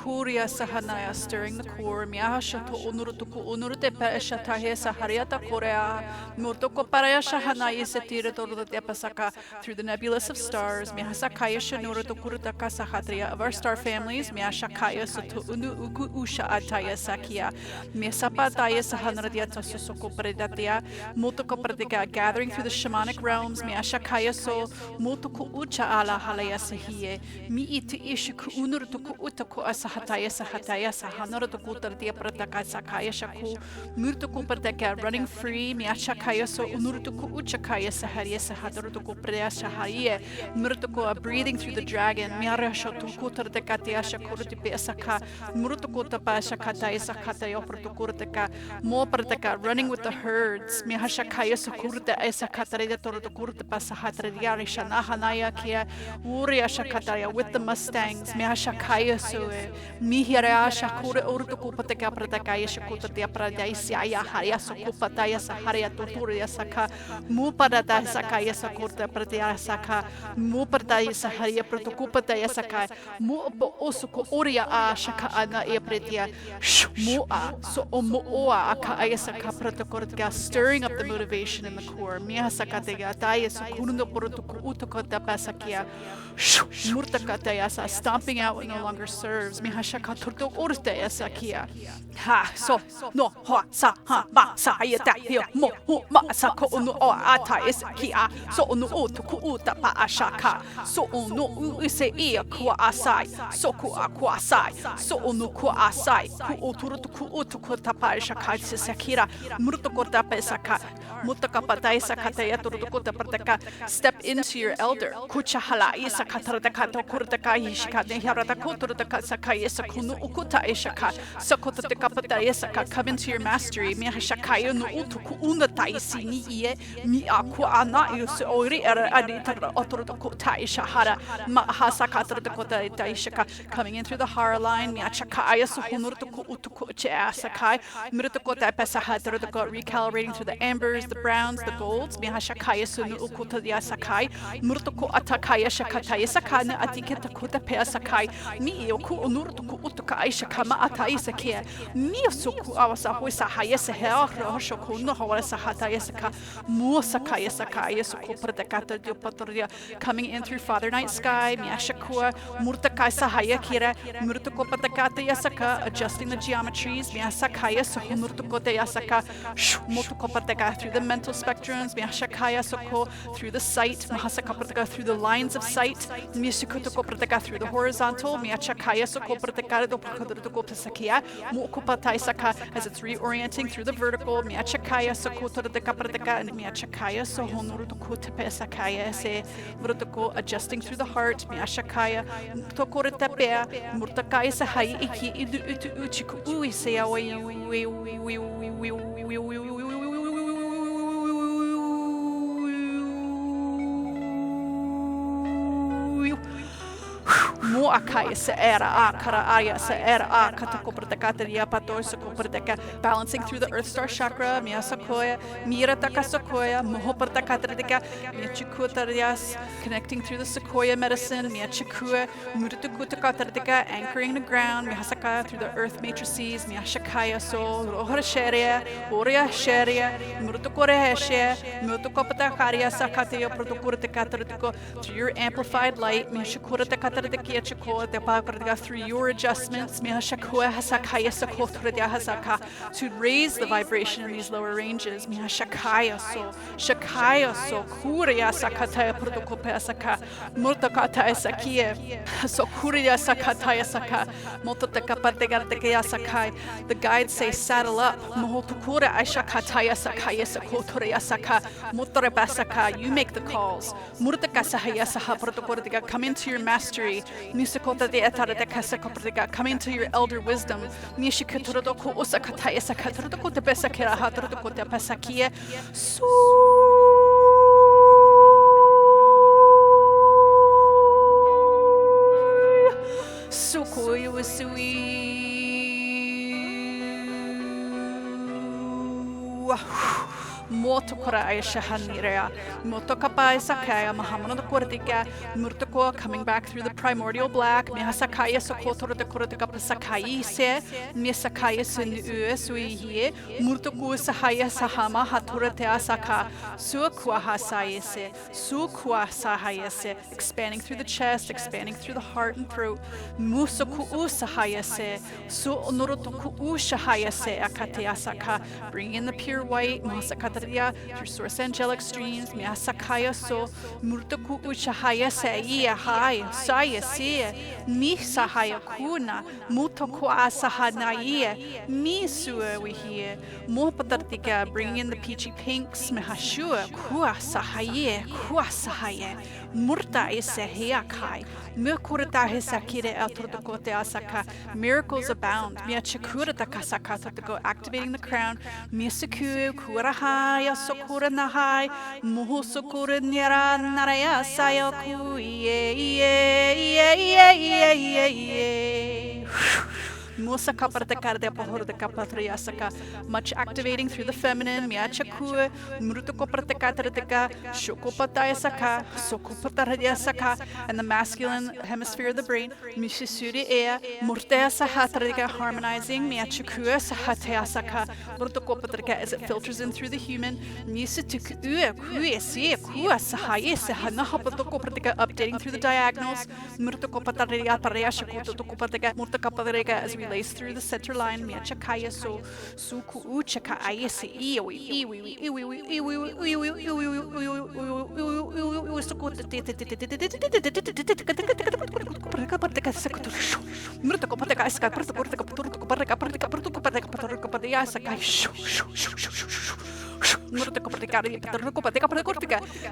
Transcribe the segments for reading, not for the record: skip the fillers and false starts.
Kuria sahanaya, stirring the core. Miahashato unurutuku unurute paeshatahe sahariata korea. Murtoko paraya shahanaya setire torute pasaka through the nebulous of stars. Mihasakaya shanurutukurutaka sahatria of our star families. Miashakaya soto unu uku usha ataya sakia. Miasapataya sahanradiata susoko predatia. Mutoko pradika gathering through the shamanic realms. Miashakaya so mutuku ucha ala halaya sahie. Mi iti ishiku unurutuku utaku asahataya sahataya sahanaratuku tartia prataka sakaya shaku. Murtuku prataka running free. Miashakaya so unurutuku uchakaya saharia sahadaratuku pradya shaharie. Murtuku breathing through the dragon. Miarashotuku tartakatia shakurutipe asaka. Murtuku tapa shakataya sakataya pratukurtaka. Mo prataka running with the herds. Mihashakaya sakurta esakatarida tortukurta pasahatria shanahanaya kia. Uria shakataya with the Mustangs. Mihashakaya sue. Mihira shakura urtuku pataka pratakaya shakuta dia pradaisia haria sukupataya saharia torturia saka. Muparata sakaya sakurta pratia saka. Mupartaya saharia pratukupataya saka. Mu osuku uria a shaka ana e pretia. Mua so omoa aka ayasaka pratokortka, stirring up the motivation in the core. Mihasakatega taya sukurundo porotuku utokota pasakia. Murtakatayasa, stomping out what no longer serves. Mihashaka turto urte sakia. Ha so no ha sa ha ba sa yata yo mo hu ma sako unu o ata esakia. So unu utuku uta pa ashaka. So unu use ia kwa asai. So ku akwa asai. So unu kwa asai. Ku uturutuku utuku tapa shaka sakira. Murtoko tapa saka. Mutakapatay sakataya turutuku tapataka. Step into your elder. Kuchahala isa kataraka kurtaka yishika de harata kuturaka sakaya sakunu ukuta ishaka. Sakotaka pataya saka. Come into your mastery. Mihashakaya no utuku unatai sini ie. Mi aku ana yus ori era aditara oturutuku taishahara. Mahasakaturaka taishaka. Coming in through the hara line. Miachakaya suhunurtuku utuku cheasakai. Murtuko tapasahaturaka recalibrating through the ambers, the browns, the golds. Mihashakaya sunu ukuta yasakai. Murtuko atakaya shakataya sakana atiketa kuta peasakai. Mi yoku unurtuku utuka aishakama ataisakia. Mi suku awasa huisa hayasa hea roshoku no hawasa hatayasaka. Muasakaya sakaya suku pradakata dupatoria. Coming in through Father Night Sky. Miashakua murtakai sahaya kira. Murtuko patakata yasaka. Adjusting the geometries. Miasakaya suhumurtuko yasaka. Mutuko pataka through the mental spectrums. Miashakaya soko through the sight. Mahasaka pataka through the lines of sight. Mishikutuko pataka through the horizontal. Miachakaya soko pataka do pakadrutuko pasakia. Mukupatai saka as it's reorienting through the vertical. Miachakaya soko todaka pataka and miachakaya so honorutuko tepesakaya se brutuko adjusting through the heart. Miashakaya tokoretapea murtakaya sahai iki idu uchiku uisea Mo akaya se era akara aya se era akatako pratakata diapato soko prataka balancing through the earth star chakra miasakoya mira takasakoya moho pratakata dika miachikutarias connecting through the sequoia medicine miachikua murtukutakata dika anchoring the ground mihasaka through the earth matrices miashakaya so roharsheria oria sheria murtukoreheshe murtukopatakaria sakataya protukurtakata through your amplified light miashikurakata through your adjustments to raise the vibration in these lower ranges. Shakaya so Kuria Sakataya Protokopea Saka Murtakata Sakia so Kuria Sakataya Saka Mototakapategatekea Sakai. The guides say saddle up Mohotukura Aishakataya Sakaya Sakotoria Saka Motorebasaka. You make the calls. Murtakasahaya Saha Protokortika. Come into your mastery. Nisakota de Ataradeka Sakoprika. Come into your elder wisdom. Nishikatrodoko Osakataya Sakatrodoko de Besakera Hatrodoko de Pasakia. So Sukoyu Sui moto kora ay shahanirea, moto kapay sakaya mahamano the kortika, murtoko coming back through the primordial black, mihasakaya sokotor the kortika pasakai se, misakaya sun uesui, murtoko sahaya sahama haturate asaka, sukwa hasayese, sukwa sahayese, expanding through the chest, expanding through the heart and throat, musoku usahayese, su onurotoku ushahayese akate asaka, bring in the pure white, masakataria, through source angelic streams, miasakaya so, murtoku ushahayese, ia hai, sayese, mi sahaya kuna, mutoku asahanaie, mi sue we hear, mopatartika, bring in the peachy pinks, mehashua, kua sahaye, murta ise heakai, mirkurata hisakire elturdokote asaka, miracles abound, miachikurata kasaka to activating the crown, misaku, kurahaya, sokura nahai, muhusukura nira naraya sayoku, much activating through the feminine, miachaku, and the masculine hemisphere of the brain, harmonizing, as it filters in through the human, updating through the diagonals, as we lace through the center line, miachakaya so suku uchaka ayese iwi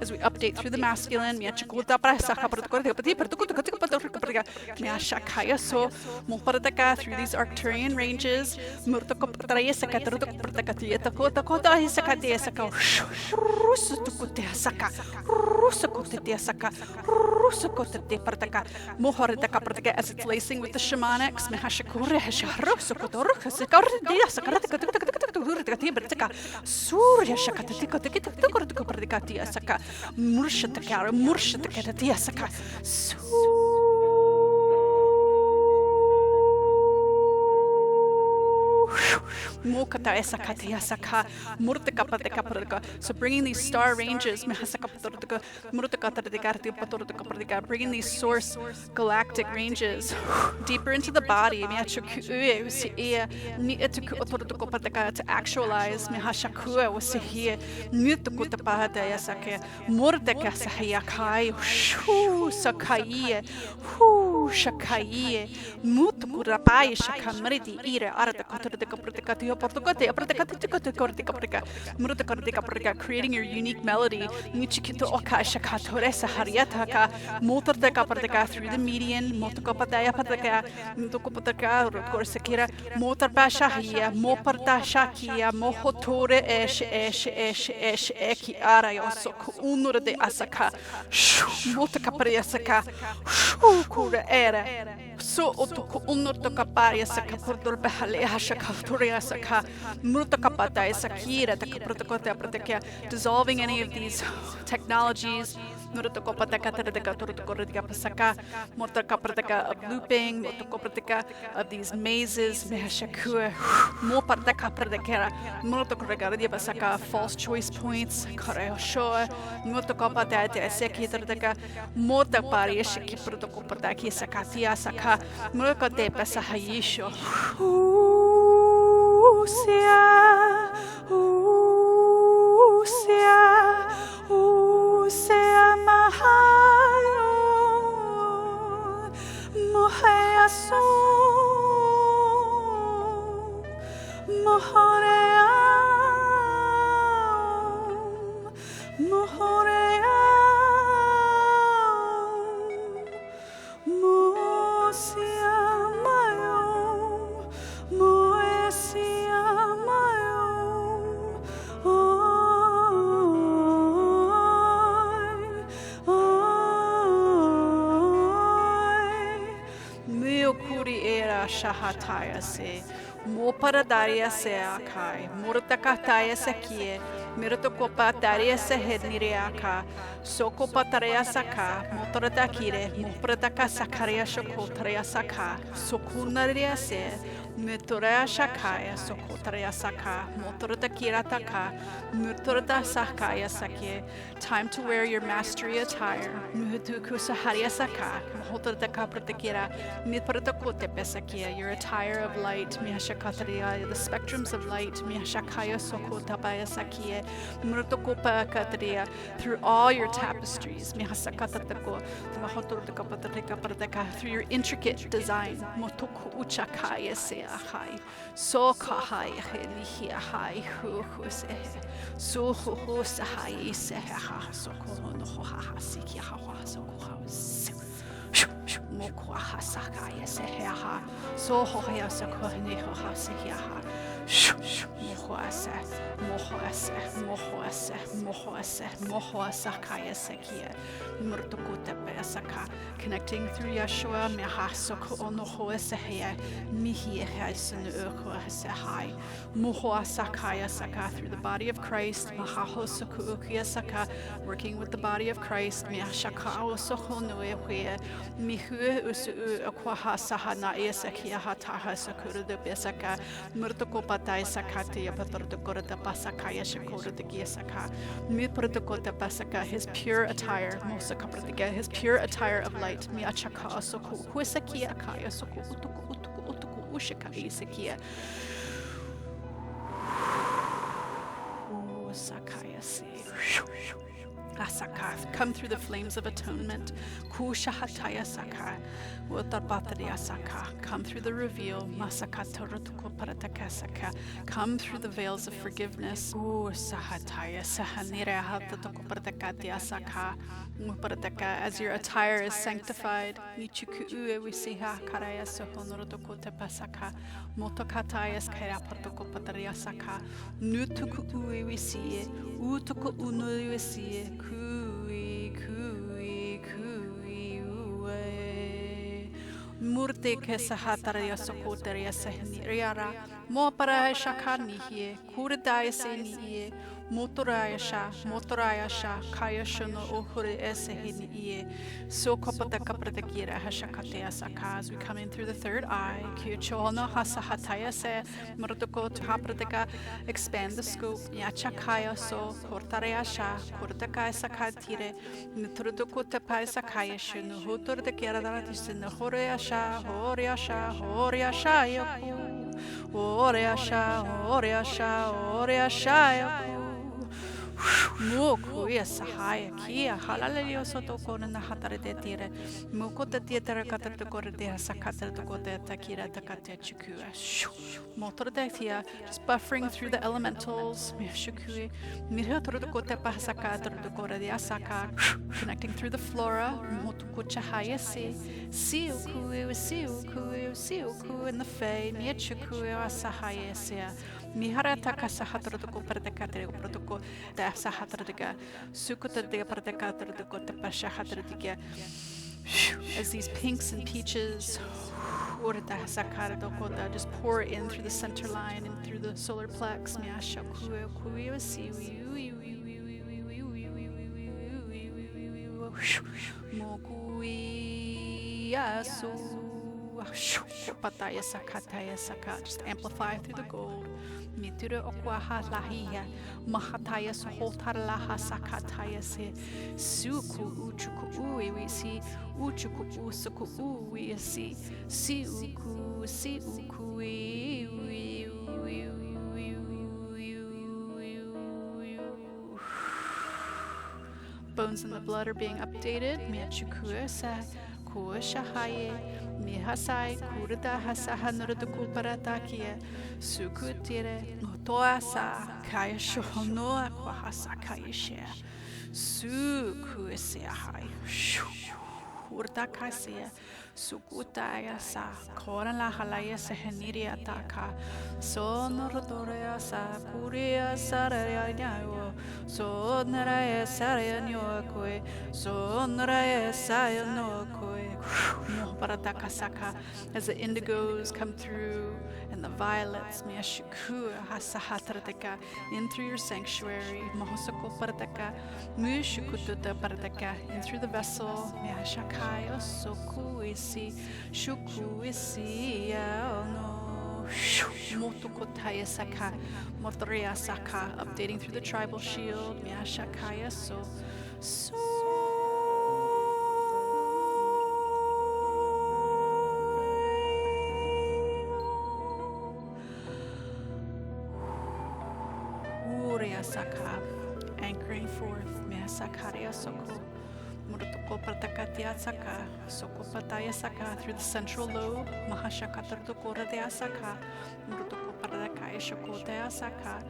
as we update through the masculine, through these Arcturian ranges, as it's lacing with the shamanics, so bringing these star ranges, bringing these source galactic ranges deeper into the body, to actualize creating your unique melody through the median, so otoku unortoka paria saka pordor behale hashaka toria saka murtokapata sakira takaprotokota pratekya, dissolving any of these technologies of looping, of these mazes, false choice points, sea mahalo moheaso mohorea mohorea mosia mayo moesia mayo shahataya se mo paradaria se akai murtakataya sekie Mirato ko pa taria se heniriaka. Soko pataria saka. Motorata kire. Moprata ka sakaria shoko taria saka. Sokunaria se. Mitorea shakaya sokotaria saka. Motorata kirataka. Mutorata sakaya sake. Time to wear your mastery attire. Muhutuku saharia saka. Motorata kapratakira. Mitparata kote pesakia. Your attire of light. Mihashakataria. The spectrums of light. Mihashakaya sokotabaya sakie. Murutokopa kataria. Through all your tapestries. Mihasakatatako. Through your intricate design. Motoku uchakaya se. Ahai, so kahai helihi ahai hu se so hu sahai se ha so ko no ha siki ha so ko mo ko ha sakai se ha so ho ya so ko ni ho ha se ha connecting through Yeshua through the body of Christ, working with the body of Christ, Patai Sakati Patorkota Pasakaya Shakota the Giesaka, Miprotokota Pasaka, his pure attire, Mosakapratiga, his pure attire of light, Miachaka Soku, Huisakia Kaya Soku, Utuku Ushaka Isakia. Sakaya se. Asaka, come through the flames of atonement. Kushahataya saka. Come through the reveal. Come through the veils of forgiveness. As your attire is sanctified. Murte ke sahataria sokoteria sehniriara, mo para shakanihe, kuridaya seniye, motoraya sha, kaya shono ohuri esehiniye, so kopata kapratakira hashakatea saka. As we come in through the third eye, kiuchono hasahataya se, murtoko to haprataka, expand the scope, yachakaya so, kortarea sha, kortaka sakatire, nitrudoko tapai sakaya shunu, hotor de kiradaratis, no horea sha, horea sha, horea sha, yoku, horea sha, horea sha, horea sha, yoku. Muku yes haya kia halalio soto korna hatare de tire mukota tietera katar to kor de sakatar to kota takira takate chukua motor de tia just buffering through the elementals mishukui mirhator to kota pasakatar to kor de asaka connecting through the flora motukucha haya si siuku in the fey michuku asahaya sia Miharata Kasahatroko Perdecatrio Protocol, the Sahatradiga, Sukotadia Perdecatrico, the Pashahatradiga, as these pinks and peaches, or the Sakaradoko, just pour in through the center line and through the solar plex, Miasha Kuyo Siwi, Mokui Yasu. Pataya sakataya saka, just amplify through the gold. Mitura okwaha lahia, mahataya soholtaraha sakataya se, suku uchuku we see, uchuku usuku we see, siuku bones in the blood are being updated. Miachukuasa, Kuashahaye, Mihasai, Kurida Hasahanurduku Paratakia, Sukutire, Notoasa, Kayashonoa, Kwahasa Kayasha, Sukuasiahai. kurta kasia sukutaya sa kora la halaya sa heniria taka sonoradoria sa kuria saraya nyayo sonaraya saraya nyokwe sonaraya saya nokwe mo parata kasaka as the indigos come through and the violets miashiku hasahatrataka in through your sanctuary mohosoko parataka mushukututa parataka in through the vessel miashakaya sokuisi shukuisi no Motokotaya Saka, Motoria Saka, updating through the tribal shield, Miashakaya so Uria Saka, anchoring forth, Miasakaria Soko. Murutoko Pratakatia Saka, Soko Pataya Saka through the central lobe, Mahashakatartokora de Saka, Murutoko Paratakaya Shokotea Saka,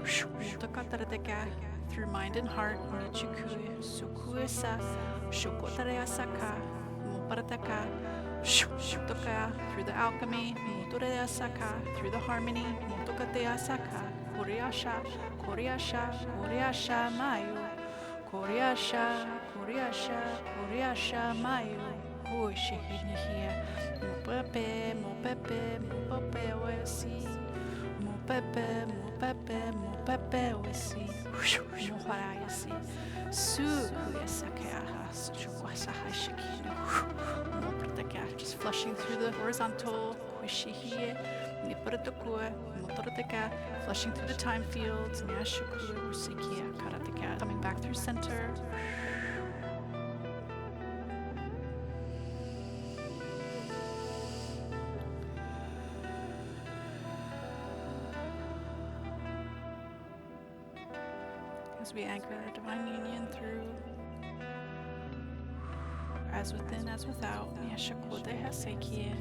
Mutakatarteka through mind and heart, Michikui, Sukuesa, Shokotarea Saka, Muparataka, Shutoka through the alchemy, Mutorea Saka through the harmony, Mutokatea Saka, Koriasha, Koriasha, Koriasha Mayu. Koriasha, Koriasha, Koriasha, Mayu, Hoshihia, Mopepe, Mopepe, Mopepe, Wesi, Mopepe, Mopepe, Mopepe, Wesi, Mohayasi, Sukuyasakaha, Chukwasahashikino, Moprataka, just flushing through the horizontal, Quishihia, Niparatokua, Motorataka, flushing through the time fields, Nyashuku, Rusikia, Karataka, coming back through center. As we anchor our divine union through as within, as without, Nyashakode Hasekia,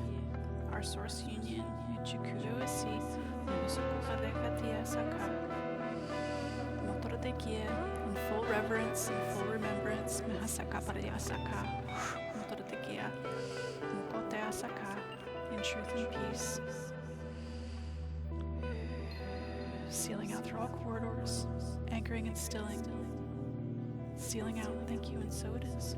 our source union, Chikuyosi, Musukadekatia Saka, Motoradekia, in full reverence and full remembrance, Mahasaka Parayasaka, Motoradekia, Mukotea Saka, in truth and peace. Sealing out through all corridors, anchoring and stilling, sealing out, thank you, and so it is.